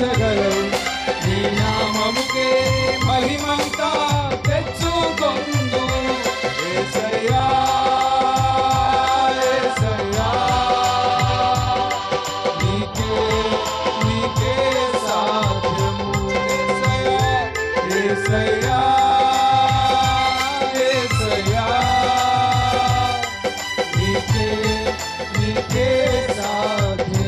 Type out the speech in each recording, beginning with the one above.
మార్చగలవు, నీ నామముకే మహిమంతా తెచ్చుకొందు. యేసయ్యా యేసయ్యా నీకే నీకే సాధ్యము. యేసయ్యా యేసయ్యా నీకే నీకే సాధ్యము.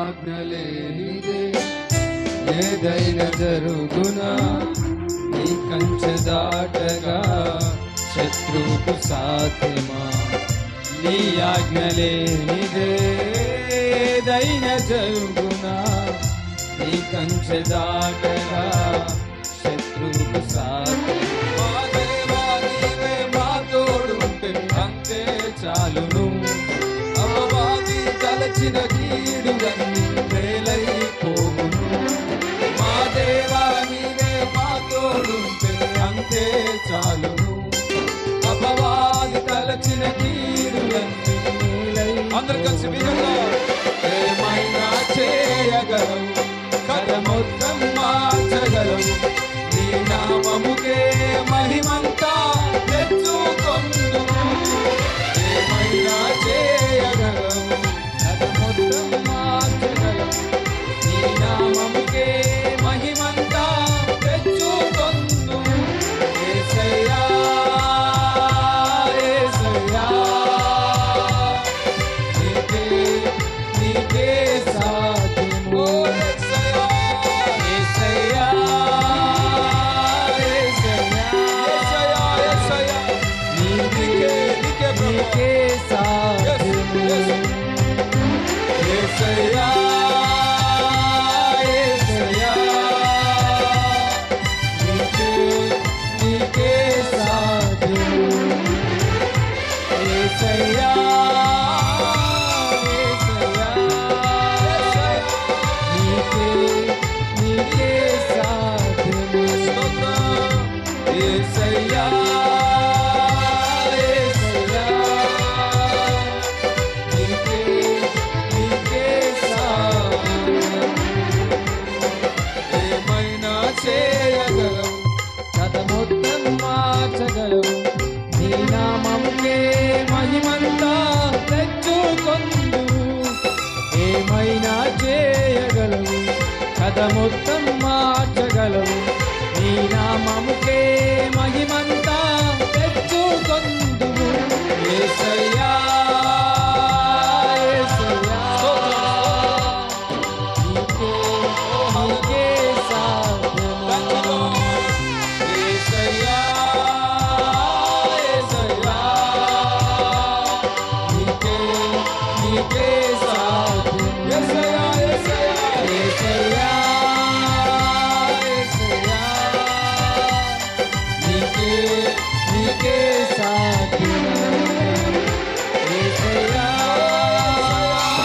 ఆజ్ఞలేనిదే ఏదైనా జరుగునా, నీ కంచె దాటగా శత్రువుకు సాధ్యమా. నీ ఆజ్ఞలేనిదే ఏదైనా జరుగునా, నీ కంచె దాటగా శత్రువుకు సాధ్యమా. మా దేవా నీవే మా తోడుంటే అంతే చాలును, అపవాది తలచిన కీడులన్నీ మేలైపోవును. మా దేవా నీవే మా తోడుంటే అంతే చాలును, అపవాది తలచిన కీడులన్నీ మేలై. అందరు కలిసి విధంగా ఏమైనా చేయగలవు, కథ మొత్తం మార్చగలవు, నీ నామముకే మహిమంతా తెచ్చుకొందు. ఏమైనా చేయగలవు, కథ మొత్తం మార్చగలవు, నీ నామముకే మహిమంతా తెచ్చుకొందు. యేసయ్యా యేసయ్యా నీకే నీకే సాధ్యము. యేసయ్యా యేసయ్యా యేసయ్యా యేసయ్యా నీకే నీకే నీకే సాధ్యము. యేసయ్యా యేసయ్యా నీకే నీకే సాధ్యము. యేసయ్యా యేసయ్యా నీకే నీకే సాధ్యము. యేసయ్యా యేసయ్యా నీకే నీకే సాధ్యము. ఏమైనా చేయగలవు, కథ మొత్తం మార్చగలవు, నీ నామముకే మహిమంతా తెచ్చుకొందురు. ఏమైనా చేయగలవు, కథ మొత్తం మార్చగలవు, నీ నామముకే మహిమంతా తెచ్చుకొందురు. యేసయ్యా యేసయ్యా నీకే నీకే సాధ్యము. యేసయ్యా యేసయ్యా నీకే నీకే సాధ్యము. యేసయ్యా యేసయ్యా యేసయ్యా యేసయ్యా నీకే నీకే సాధ్యము. యేసయ్యా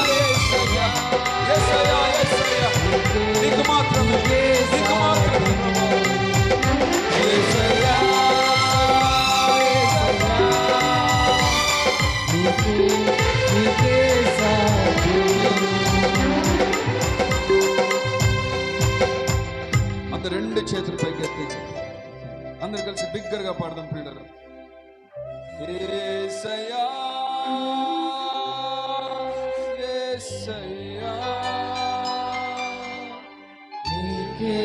యేసయ్యా యేసయ్యా యేసయ్యా నీకు మాత్రమే నీకు మాత్రమే. యేసయ్యా యేసయ్యా నీకే నీకే సాధ్యము. అందరు రెండు చేతులు పైకి ఎత్తి అందరు కలిసి బిగ్గరగా పాడదాం పిల్లలు. యేసయ్యా యేసయ్యా నీకే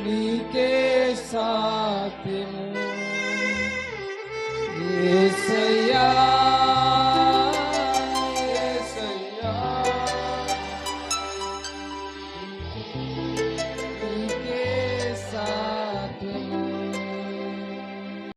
నీకే సాధ్యము. యేసయ్యా